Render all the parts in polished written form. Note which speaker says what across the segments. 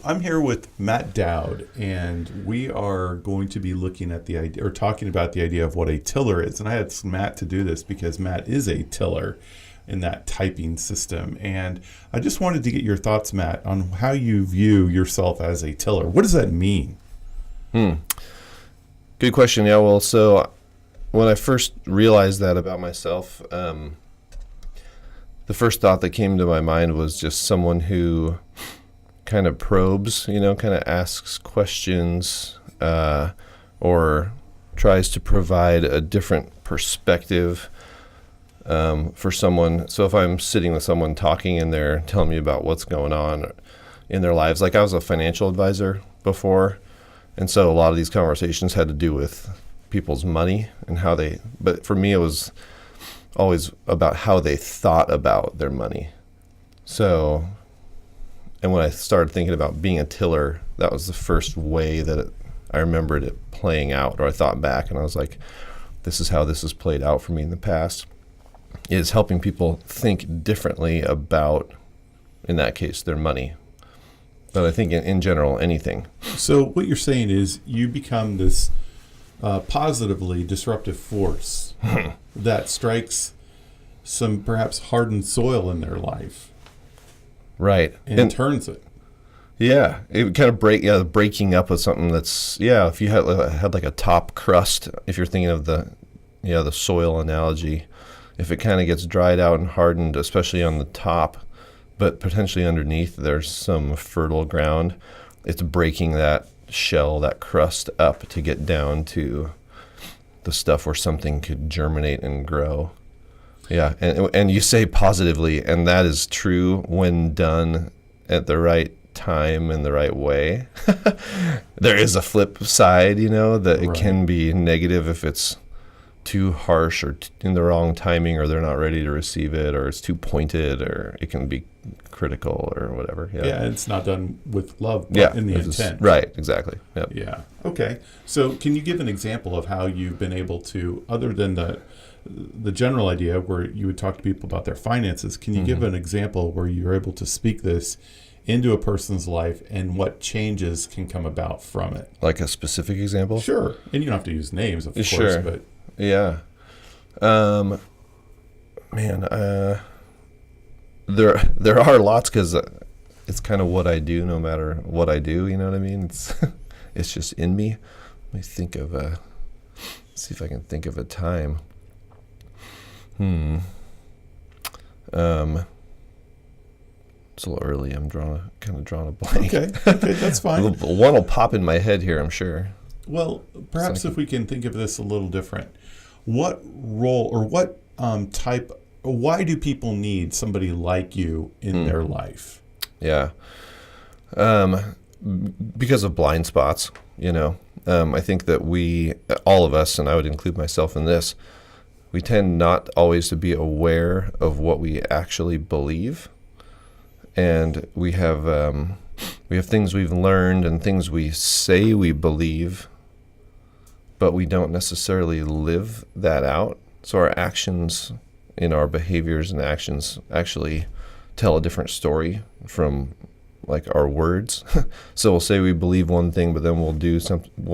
Speaker 1: I'm here with Matt Dowd, and we are going to be looking at the idea, or talking about the idea of what a tiller is. And I had Matt to do this because Matt is a tiller in that typing system. And I just wanted to get your thoughts, Matt, on how you view yourself as a tiller. What does that mean?
Speaker 2: Good question. Yeah, well, so when I first realized that about myself, the first thought that came to my mind was just someone who kind of probes, kind of asks questions, or tries to provide a different perspective for someone. So if I'm sitting with someone talking and they're telling me about what's going on in their lives, like I was a financial advisor before, and so a lot of these conversations had to do with people's money and but for me it was always about how they thought about their money. So, and when I started thinking about being a tiller, that was the first way that I remembered it playing out, or I thought back and I was like, this is how this has played out for me in the past, is helping people think differently about, in that case, their money. But I think in general, anything.
Speaker 1: So what you're saying is you become this positively disruptive force that strikes some perhaps hardened soil in their life.
Speaker 2: Right.
Speaker 1: And turns it.
Speaker 2: Yeah, it kind of breaking up with something that's, if you had like a top crust, if you're thinking of the soil analogy, if it kind of gets dried out and hardened, especially on the top, but potentially underneath there's some fertile ground, it's breaking that shell, that crust up to get down to the stuff where something could germinate and grow. Yeah, and you say positively, and that is true when done at the right time and the right way. There is a flip side, that it can be negative if it's too harsh or in the wrong timing, or they're not ready to receive it, or it's too pointed, or it can be critical or whatever.
Speaker 1: Yeah, it's not done with love, but in the intent.
Speaker 2: Right, exactly. Yep.
Speaker 1: Yeah. Okay. So can you give an example of how you've been able to, other than the general idea where you would talk to people about their finances, can you give an example where you're able to speak this into a person's life and what changes can come about from it?
Speaker 2: Like a specific example?
Speaker 1: Sure. And you don't have to use names, of
Speaker 2: Sure.
Speaker 1: course, but...
Speaker 2: Yeah. There are lots, because it's kind of what I do no matter what I do, you know what I mean? It's just in me. Let me think of see if I can think of a time. It's a little early. I'm kind of drawing a blank.
Speaker 1: Okay, that's fine.
Speaker 2: One will pop in my head here, I'm sure.
Speaker 1: Well, perhaps if we can think of this a little different, what role or what type, why do people need somebody like you in their life?
Speaker 2: Yeah. Because of blind spots, I think that all of us, and I would include myself in this, we tend not always to be aware of what we actually believe. And we have things we've learned and things we say we believe, but we don't necessarily live that out. So our actions, our behaviors and actions actually tell a different story from like our words. So we'll say we believe one thing, but then we'll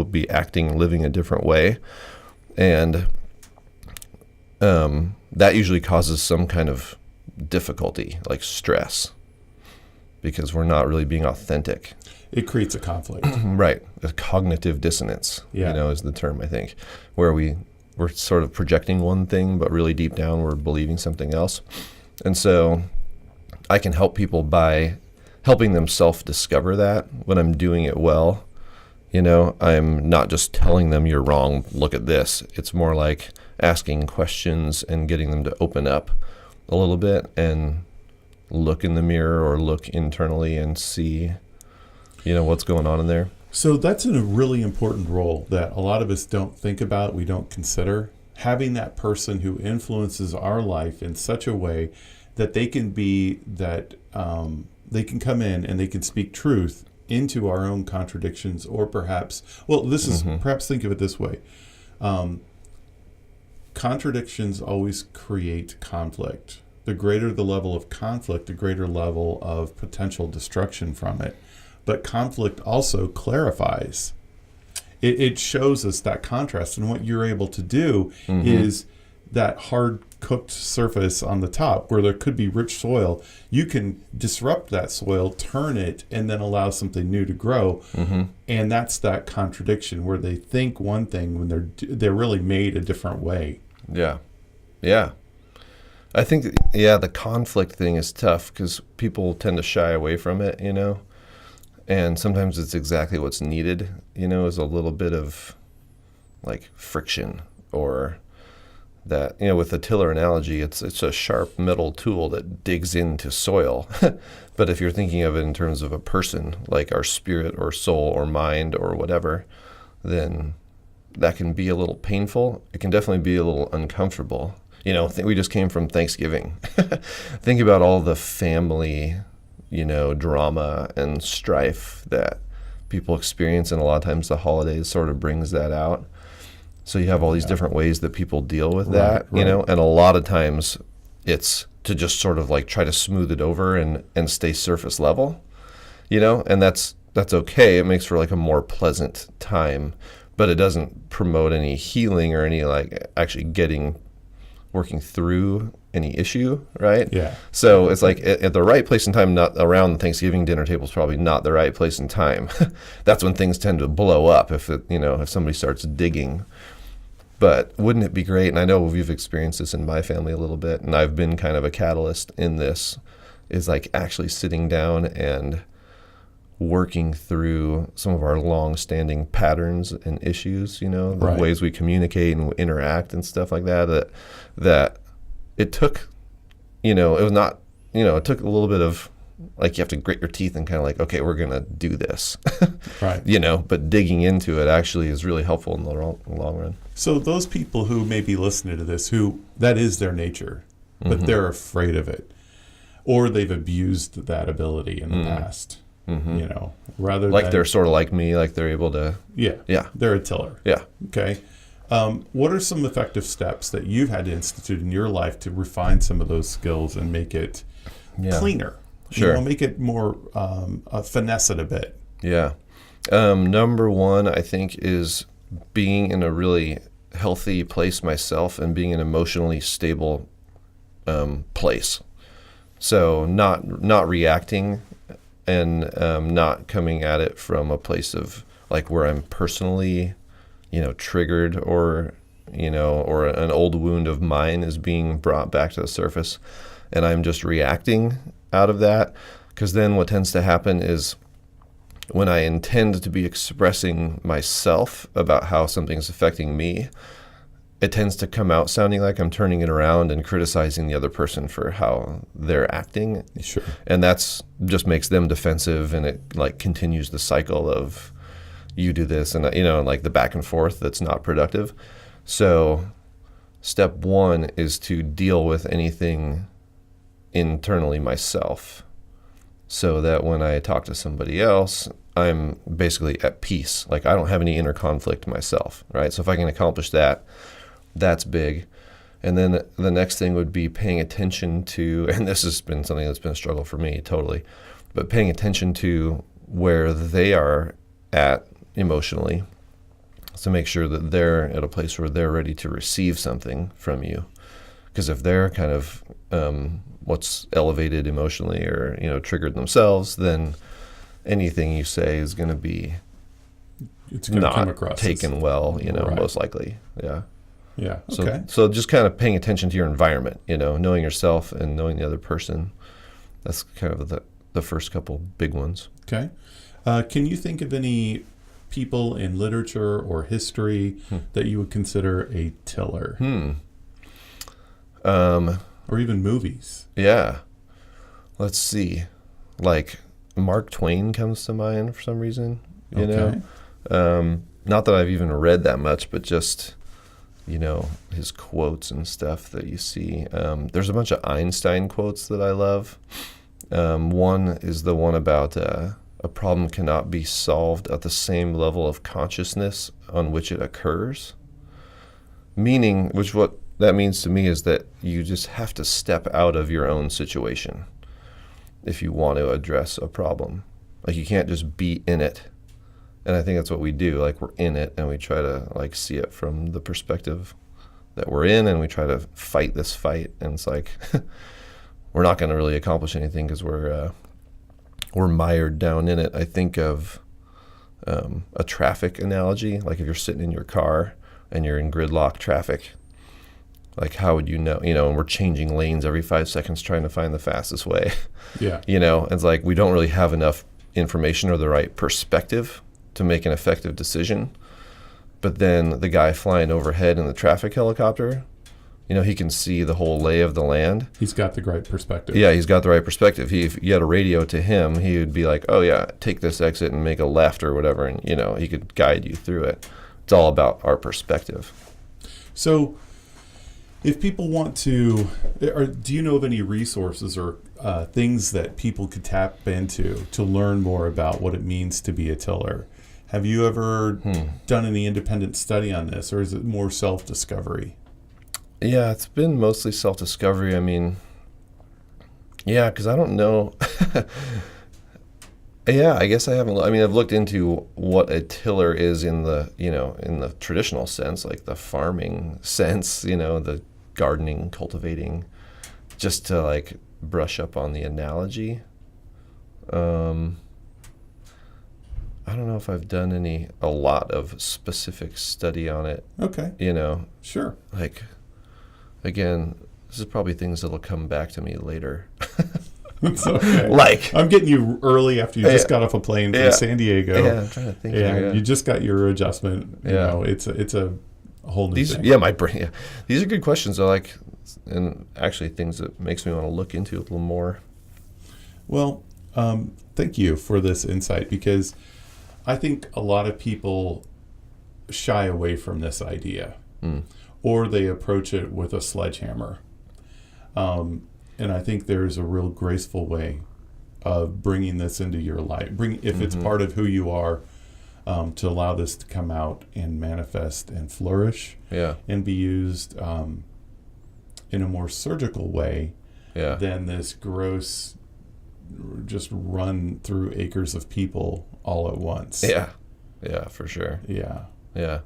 Speaker 2: be acting, living a different way. And that usually causes some kind of difficulty, like stress, because we're not really being authentic.
Speaker 1: It creates a conflict.
Speaker 2: Right. A cognitive dissonance, is the term, I think, where we're sort of projecting one thing, but really deep down we're believing something else. And so I can help people by helping them self-discover that when I'm doing it well. I'm not just telling them you're wrong, look at this. It's more like asking questions and getting them to open up a little bit and look in the mirror or look internally and see, what's going on in there.
Speaker 1: So that's a really important role that a lot of us don't think about, we don't consider. Having that person who influences our life in such a way that they can be that they can come in and they can speak truth into our own contradictions, or perhaps, perhaps think of it this way. Contradictions always create conflict. The greater the level of conflict, the greater level of potential destruction from it. but conflict also clarifies. It shows us that contrast, and what you're able to do is that hard cooked surface on the top where there could be rich soil, you can disrupt that soil, turn it, and then allow something new to grow. And that's that contradiction where they think one thing when they're really made a different way.
Speaker 2: Yeah. I think, the conflict thing is tough because people tend to shy away from it, and sometimes it's exactly what's needed, is a little bit of like friction, or that, with the tiller analogy, it's a sharp metal tool that digs into soil. But if you're thinking of it in terms of a person, like our spirit or soul or mind or whatever, then that can be a little painful. It can definitely be a little uncomfortable. We just came from Thanksgiving. Think about all the family, drama and strife that people experience, and a lot of times the holidays sort of brings that out. So you have all these different ways that people deal with that, and a lot of times it's to just sort of like try to smooth it over and stay surface level, and that's okay. It makes for like a more pleasant time, but it doesn't promote any healing or any like actually working through any issue, right?
Speaker 1: Yeah.
Speaker 2: So it's like at the right place and time, not around the Thanksgiving dinner table is probably not the right place and time. That's when things tend to blow up if somebody starts digging. But wouldn't it be great? And I know we've experienced this in my family a little bit, and I've been kind of a catalyst in this, is like actually sitting down and working through some of our long-standing patterns and issues, the ways we communicate and interact and stuff like that, that it took, it was not, it took a little bit of, like, you have to grit your teeth and kind of like, okay, we're going to do this,
Speaker 1: right?
Speaker 2: But digging into it actually is really helpful in the long run.
Speaker 1: So those people who may be listening to this, who that is their nature, but they're afraid of it, or they've abused that ability in the past, rather
Speaker 2: like
Speaker 1: than,
Speaker 2: they're sort of like me, like they're able to,
Speaker 1: they're a tiller.
Speaker 2: Yeah.
Speaker 1: Okay. What are some effective steps that you've had to institute in your life to refine some of those skills and make it cleaner?
Speaker 2: Sure.
Speaker 1: Make it more, finesse it a bit.
Speaker 2: Yeah. Number one, I think, is being in a really healthy place myself and being an emotionally stable place. So not reacting and not coming at it from a place of like where I'm personally, triggered or an old wound of mine is being brought back to the surface, and I'm just reacting out of that. Because then what tends to happen is when I intend to be expressing myself about how something's affecting me, it tends to come out sounding like I'm turning it around and criticizing the other person for how they're acting.
Speaker 1: Sure.
Speaker 2: And that's just makes them defensive, and it like continues the cycle of you do this and like the back and forth that's not productive. So step one is to deal with anything internally myself, so that when I talk to somebody else, I'm basically at peace. Like I don't have any inner conflict myself, right? So if I can accomplish that, that's big. And then the next thing would be paying attention to, and this has been something that's been a struggle for me totally, but paying attention to where they are at emotionally, to make sure that they're at a place where they're ready to receive something from you. Because if they're kind of what's elevated emotionally or triggered themselves, then anything you say is going to be not come across taken well, most likely. Yeah.
Speaker 1: Yeah. Okay.
Speaker 2: So just kind of paying attention to your environment, knowing yourself and knowing the other person. That's kind of the first couple big ones.
Speaker 1: Okay. Can you think of any people in literature or history that you would consider a tiller? Or even movies?
Speaker 2: Yeah. Let's see. Like Mark Twain comes to mind for some reason. Not that I've even read that much, but just his quotes and stuff that you see. There's a bunch of Einstein quotes that I love. One is the one about a problem cannot be solved at the same level of consciousness on which it occurs. Meaning, what that means to me is that you just have to step out of your own situation if you want to address a problem. Like you can't just be in it. And I think that's what we do. Like we're in it and we try to like see it from the perspective that we're in, and we try to fight this fight. And it's like we're not going to really accomplish anything because we're mired down in it. I think of a traffic analogy. Like if you're sitting in your car and you're in gridlock traffic, like how would you know? You know, and we're changing lanes every 5 seconds trying to find the fastest way.
Speaker 1: Yeah.
Speaker 2: You know, it's like we don't really have enough information or the right perspective to make an effective decision. But then the guy flying overhead in the traffic helicopter, you know, he can see the whole lay of the land.
Speaker 1: He's got the right perspective.
Speaker 2: Yeah, he's got the right perspective. If you had a radio to him, he would be like, oh yeah, take this exit and make a left or whatever. And, you know, he could guide you through it. It's all about our perspective.
Speaker 1: So if people want to, or do you know of any resources or things that people could tap into to learn more about what it means to be a tiller? Have you ever done any independent study on this, or is it more self-discovery?
Speaker 2: Yeah, it's been mostly self-discovery. I mean, yeah, because I don't know. Yeah, I guess I haven't. I mean, I've looked into what a tiller is in the, you know, in the traditional sense, like the farming sense, you know, the gardening, cultivating, just to like brush up on the analogy. I don't know if I've done a lot of specific study on it.
Speaker 1: Okay.
Speaker 2: You know,
Speaker 1: Sure.
Speaker 2: like, again, this is probably things that'll come back to me later.
Speaker 1: It's okay.
Speaker 2: Like,
Speaker 1: I'm getting you early after you just got off a plane from
Speaker 2: Yeah.
Speaker 1: San Diego.
Speaker 2: yeah, I'm trying to think.
Speaker 1: And
Speaker 2: here,
Speaker 1: you just got your adjustment. You
Speaker 2: Yeah.
Speaker 1: know, it's a whole new thing.
Speaker 2: Yeah, my brain. Yeah. These are good questions. I like, and actually things that makes me want to look into it a little more.
Speaker 1: Well, thank you for this insight, because I think a lot of people shy away from this idea, or they approach it with a sledgehammer. And I think there's a real graceful way of bringing this into your life. If it's part of who you are, to allow this to come out and manifest and flourish,
Speaker 2: Yeah,
Speaker 1: and be used in a more surgical way
Speaker 2: yeah,
Speaker 1: than this gross, just run through acres of people all at once.
Speaker 2: yeah, yeah, for sure.
Speaker 1: Yeah.
Speaker 2: Yeah.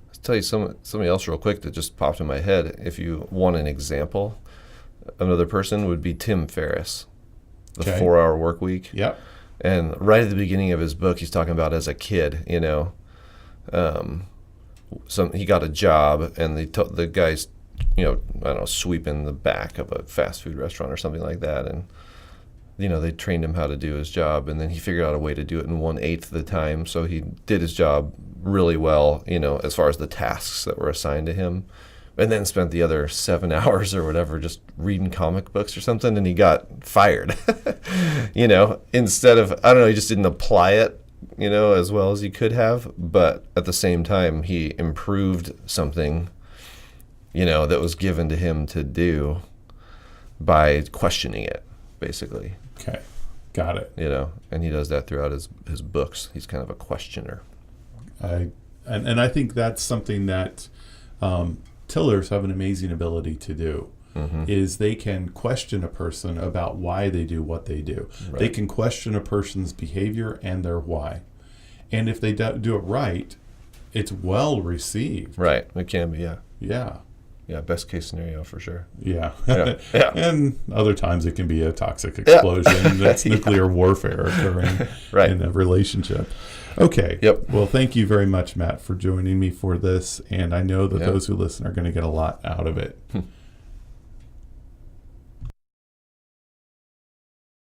Speaker 2: I'll tell you something else real quick that just popped in my head. If you want an example, another person would be Tim Ferriss, the
Speaker 1: Okay.
Speaker 2: 4-Hour Work Week.
Speaker 1: Yep.
Speaker 2: And right at the beginning of his book, he's talking about as a kid, you know, he got a job, and the guy's, you know, I don't know, sweeping the back of a fast food restaurant or something like that, and you know, they trained him how to do his job, and then he figured out a way to do it in 1/8 of the time. So he did his job really well, you know, as far as the tasks that were assigned to him, and then spent the other 7 hours or whatever just reading comic books or something, and he got fired. You know, instead of, I don't know, he just didn't apply it, you know, as well as he could have, but at the same time, he improved something, you know, that was given to him to do by questioning it, basically.
Speaker 1: Okay. Got it.
Speaker 2: You know, and he does that throughout his books. He's kind of a questioner.
Speaker 1: And I think that's something that tillers have an amazing ability to do. Is they can question a person about why they do what they do.
Speaker 2: Right.
Speaker 1: They can question a person's behavior and their why. And if they do it right, it's well received.
Speaker 2: Right. It can be, yeah.
Speaker 1: Yeah.
Speaker 2: Yeah, best case scenario for sure.
Speaker 1: Yeah.
Speaker 2: Yeah. Yeah.
Speaker 1: And other times it can be a toxic explosion. That's nuclear warfare occurring
Speaker 2: Right.
Speaker 1: in a relationship. Okay.
Speaker 2: Yep.
Speaker 1: Well, thank you very much, Matt, for joining me for this. And I know that
Speaker 2: Yeah.
Speaker 1: those who listen are going to get a lot out of it.